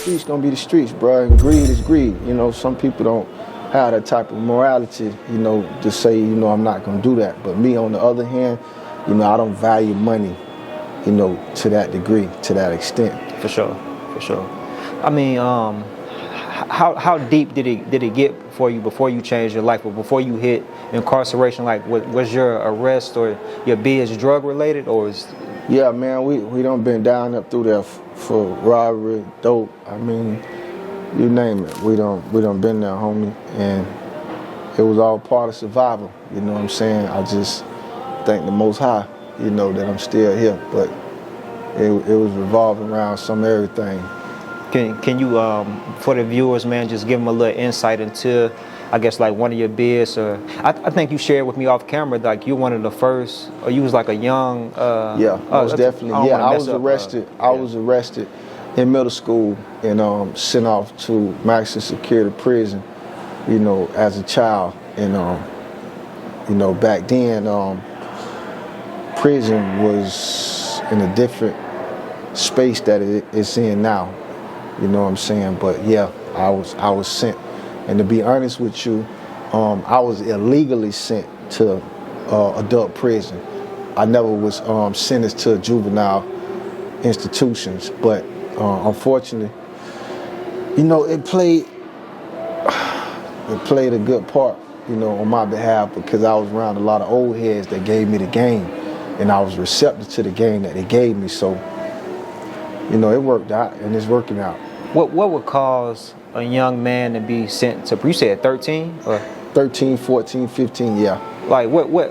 streets gonna be the streets, bro. And greed is greed. You know, some people don't have that type of morality, you know, to say, you know, I'm not gonna do that. But me, on the other hand, you know, I don't value money, you know, to that degree, to that extent. For sure, for sure. I mean, how deep did it get for you before you changed your life, or before you hit incarceration? Like, was your arrest or your biz drug related, or is? Yeah, man, we done been down up through there for robbery, dope. I mean, you name it. We done been there, homie, and it was all part of survival. You know what I'm saying? I just thank the Most High, you know, that I'm still here. But it was revolving around some everything. Can you, for the viewers, man, just give them a little insight into, I guess, like one of your bids, or I think you shared with me off camera, like you one of the first, or you was like a young. Yeah, most definitely. Yeah, I was arrested. I was arrested in middle school and sent off to maximum security prison, you know, as a child. And you know, back then, prison was in a different space that it's in now. You know what I'm saying? But yeah, I was sent. And to be honest with you, I was illegally sent to adult prison. I never was sentenced to juvenile institutions. But unfortunately, you know, it played a good part, you know, on my behalf, because I was around a lot of old heads that gave me the game, and I was receptive to the game that they gave me. So, you know, it worked out, and it's working out. What would cause a young man to be sent to, you said 13? Or? 13, 14, 15, yeah. Like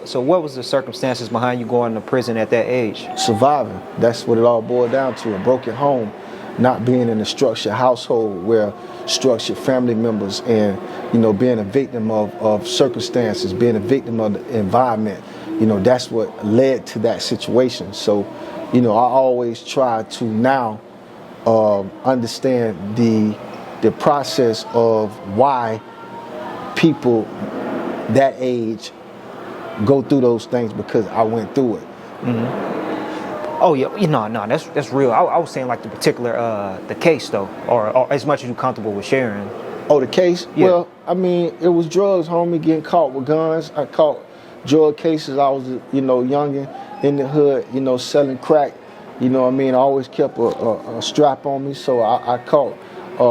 so what was the circumstances behind you going to prison at that age? Surviving. That's what it all boiled down to. A broken home, not being in a structured household where structured family members, and, you know, being a victim of circumstances, being a victim of the environment. You know, that's what led to that situation. So, you know, I always try to now understand the process of why people that age go through those things, because I went through it. Mm-hmm. Oh yeah, no, that's real. I was saying like the particular the case though, or as much as you're comfortable with sharing. Oh, the case? Yeah. Well, I mean, it was drugs, homie. Getting caught with guns. I caught drug cases. I was, you know, youngin' in the hood, you know, selling crack. You know what I mean? I always kept a strap on me, so I caught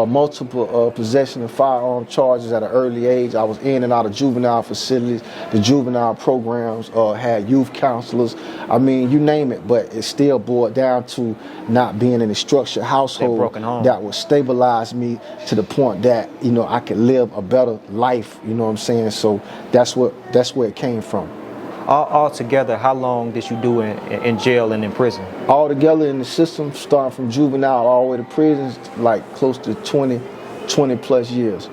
multiple possession of firearm charges at an early age. I was in and out of juvenile facilities. The juvenile programs had youth counselors. I mean, you name it, but it still boiled down to not being in a structured household that would stabilize me to the point that, you know, I could live a better life. You know what I'm saying? So that's where it came from. All together, how long did you do in jail and in prison? All together in the system, starting from juvenile all the way to prison, like close to 20 plus years.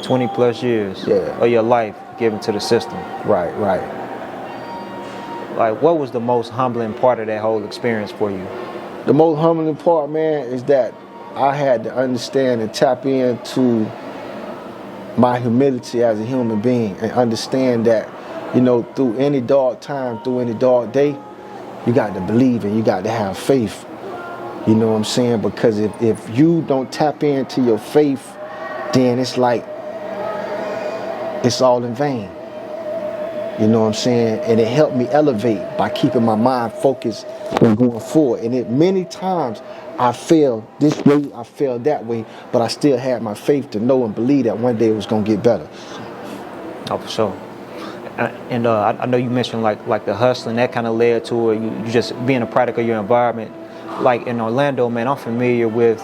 20 plus years? Yeah. Of your life given to the system. Right. Like, what was the most humbling part of that whole experience for you? The most humbling part, man, is that I had to understand and tap into my humility as a human being, and understand that, you know, through any dark time, through any dark day, you got to believe and you got to have faith. You know what I'm saying? Because if you don't tap into your faith, then it's like it's all in vain. You know what I'm saying? And it helped me elevate by keeping my mind focused and going forward. And many times I failed this way, I failed that way, but I still had my faith to know and believe that one day it was going to get better. Oh, for sure. And I know you mentioned like the hustling that kind of led to it. You just being a product of your environment. Like in Orlando, man, I'm familiar with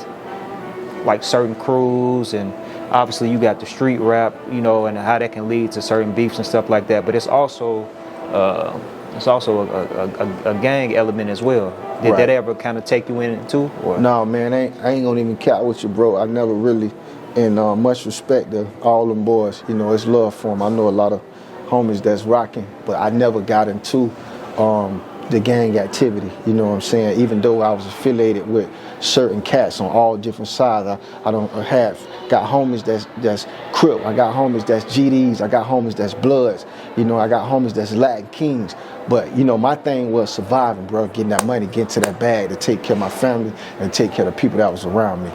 like certain crews, and obviously you got the street rap, you know, and how that can lead to certain beefs and stuff like that. But it's also a gang element as well. Did that ever kind of take you in too? Or? No, man, I ain't gonna even cap with you, bro. I never really, and much respect to all them boys. You know, it's love for them. I know a lot of homies that's rocking, but I never got into the gang activity, you know what I'm saying? Even though I was affiliated with certain cats on all different sides, I don't have got homies that's Crip, I got homies that's GDs, I got homies that's Bloods, you know, I got homies that's Latin Kings. But you know, my thing was surviving, bro, getting that money, getting to that bag to take care of my family and take care of the people that was around me.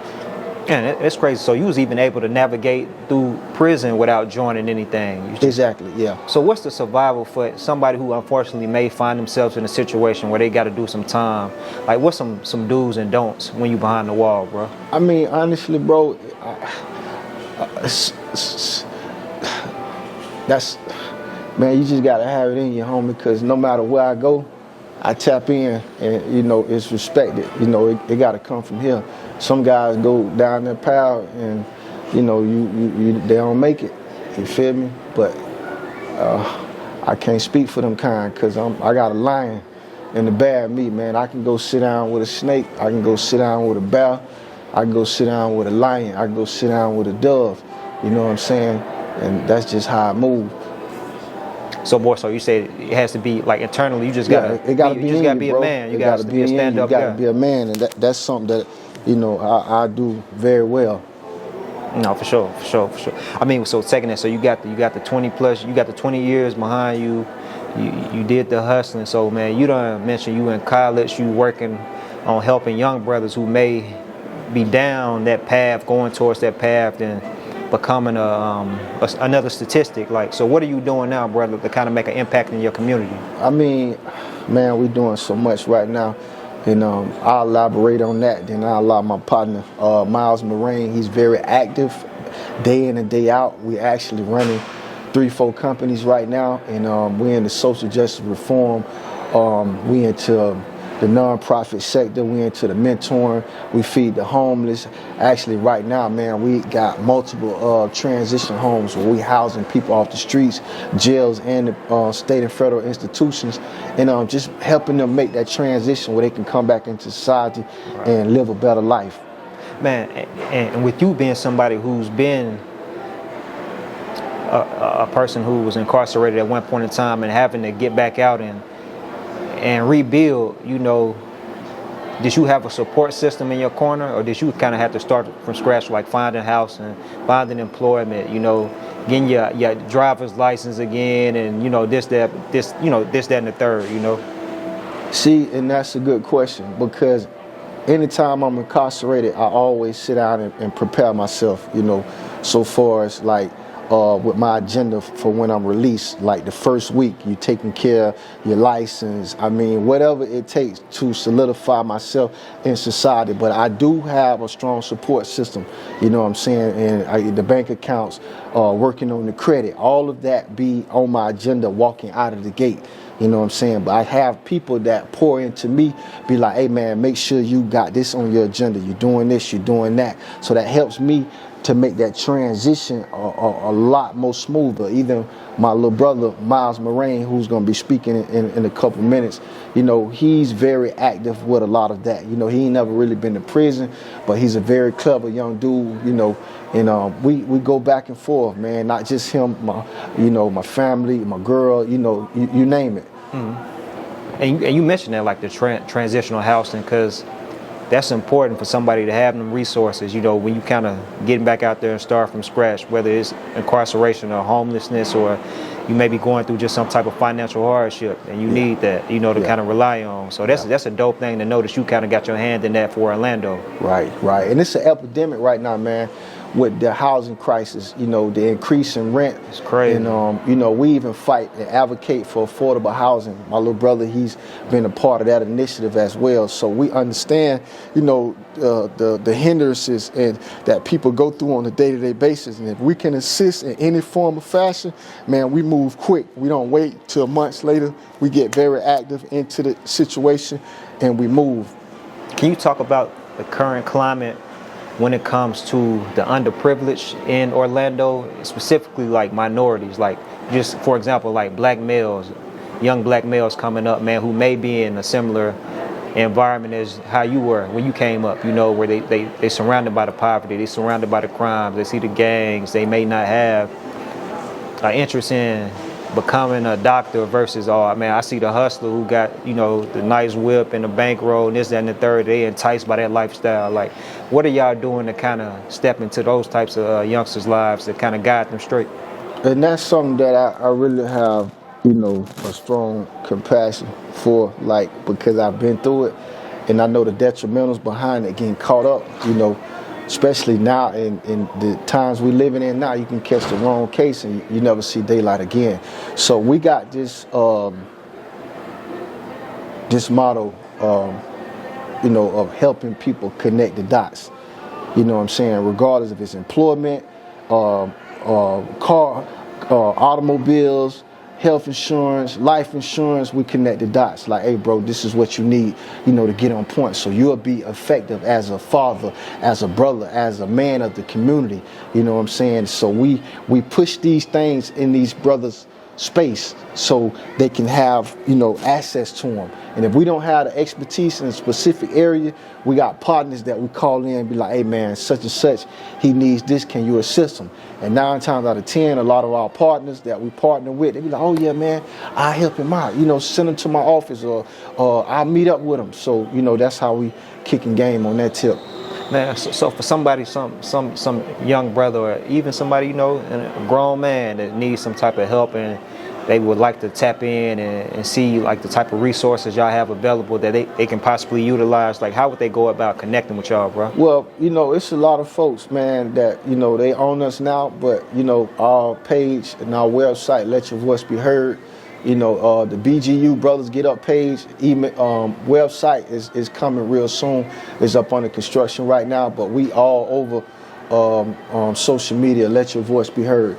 And it's crazy. So you was even able to navigate through prison without joining anything. Exactly, yeah. So what's the survival for somebody who unfortunately may find themselves in a situation where they got to do some time? Like, what's some do's and don'ts when you behind the wall, bro? I mean, honestly, bro, that's, man, you just gotta have it in you, homie, because no matter where I go, I tap in, and you know it's respected. You know it got to come from here. Some guys go down that path, and you know they don't make it. You feel me? But I can't speak for them kind, because I got a lion in the bad meat, man. I can go sit down with a snake. I can go sit down with a bear. I can go sit down with a lion. I can go sit down with a dove. You know what I'm saying? And that's just how I move. So more so, you say it has to be like internally. You just gotta, it gotta be you just gotta be bro. a man. You gotta be a stand-up guy. You gotta be a man, and that's something that you know I do very well. No, for sure. I mean, so taking it, so you got the 20 plus, you got the 20 years behind you. You did the hustling. So man, you done mentioned you in college, you working on helping young brothers who may be down that path, going towards that path, and becoming another statistic. Like, so what are you doing now, brother, to kind of make an impact in your community? I mean, man, we doing so much right now, and I'll elaborate on that. Then I'll allow my partner, Miles Moraine. He's very active, day in and day out. We actually running 3-4 companies right now, and we're in the social justice reform. We into the nonprofit sector. We into the mentoring. We feed the homeless. Actually, right now, man, we got multiple transition homes where we housing people off the streets, jails, and the state and federal institutions, and just helping them make that transition where they can come back into society and live a better life. Man, and with you being somebody who's been a person who was incarcerated at one point in time and having to get back out and rebuild, you know, did you have a support system in your corner, or did you kind of have to start from scratch, like finding a house and finding employment, you know, getting your driver's license again, and you know this, that, and the third, you know? See, and that's a good question, because anytime I'm incarcerated, I always sit down and prepare myself, you know, so far as like with my agenda for when I'm released. Like the first week, you taking care of your license. I mean, whatever it takes to solidify myself in society. But I do have a strong support system, you know what I'm saying? And the bank accounts, working on the credit, all of that be on my agenda walking out of the gate. You know what I'm saying? But I have people that pour into me, be like, hey man, make sure you got this on your agenda. You're doing this, you're doing that. So that helps me to make that transition a lot more smoother. Even my little brother, Miles Moraine, who's gonna be speaking in a couple minutes, you know, he's very active with a lot of that. You know, he ain't never really been to prison, but he's a very clever young dude, you know, and we go back and forth, man, not just him, my family, my girl, you know, you name it. Mm-hmm. And you mentioned that, like the transitional housing, because that's important for somebody to have them resources, you know, when you kind of getting back out there and start from scratch, whether it's incarceration or homelessness, or you may be going through just some type of financial hardship, and you need that, you know, to kind of rely on. So that's a dope thing to know that you kind of got your hand in that for Orlando. Right. And it's an epidemic right now, man, with the housing crisis, you know, the increase in rent. It's crazy. And, you know, we even fight and advocate for affordable housing. My little brother, he's been a part of that initiative as well. So we understand, you know, the hindrances and that people go through on a day-to-day basis. And if we can assist in any form of fashion, man, we move quick. We don't wait till months later. We get very active into the situation and we move. Can you talk about the current climate when it comes to the underprivileged in Orlando, specifically like minorities, like just for example, like black males, young black males coming up, man, who may be in a similar environment as how you were when you came up, you know, where they surrounded by the poverty, they surrounded by the crimes, they see the gangs, they may not have an interest in becoming a doctor versus, oh man, I see the hustler who got, you know, the nice whip and the bankroll and this, that, and the third. They enticed by that lifestyle. Like, what are y'all doing to kind of step into those types of youngsters' lives to kind of guide them straight? And that's something that I really have, you know, a strong compassion for, like, because I've been through it and I know the detrimentals behind it, getting caught up, you know. especially now in the times we living in now, you can catch the wrong case and you never see daylight again. So we got this this motto, you know, of helping people connect the dots. You know what I'm saying? Regardless if it's employment, car, automobiles, health insurance, life insurance, we connect the dots. Like, hey, bro, this is what you need, you know, to get on point. So you'll be effective as a father, as a brother, as a man of the community. You know what I'm saying? So we push these things in these brothers' space so they can have, you know, access to them. And if we don't have the expertise in a specific area, we got partners that we call in and be like, hey man, such and such, he needs this, can you assist him? And 9 times out of 10, a lot of our partners that we partner with, they be like, oh yeah man, I'll help him out, you know, send him to my office or I'll meet up with him. So, you know, that's how we kicking game on that tip. Man, so for somebody, some young brother or even somebody, you know, a grown man that needs some type of help and they would like to tap in and see like the type of resources y'all have available that they can possibly utilize, like how would they go about connecting with y'all, bro? Well, you know, it's a lot of folks, man, that, you know, they own us now, but, you know, our page and our website, Let Your Voice Be Heard, you know, the BGU Brothers Get Up page, website is coming real soon. It's up under construction right now, but we all over social media, Let Your Voice Be Heard.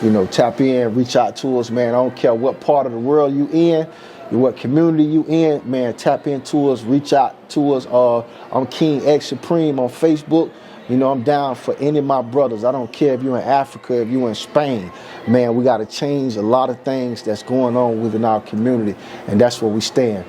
You know, tap in, reach out to us, man. I don't care what part of the world you in, what community you in, man, tap into us, reach out to us. I'm King X Supreme on Facebook. You know, I'm down for any of my brothers. I don't care if you're in Africa, if you're in Spain. Man, we got to change a lot of things that's going on within our community, and that's where we stand.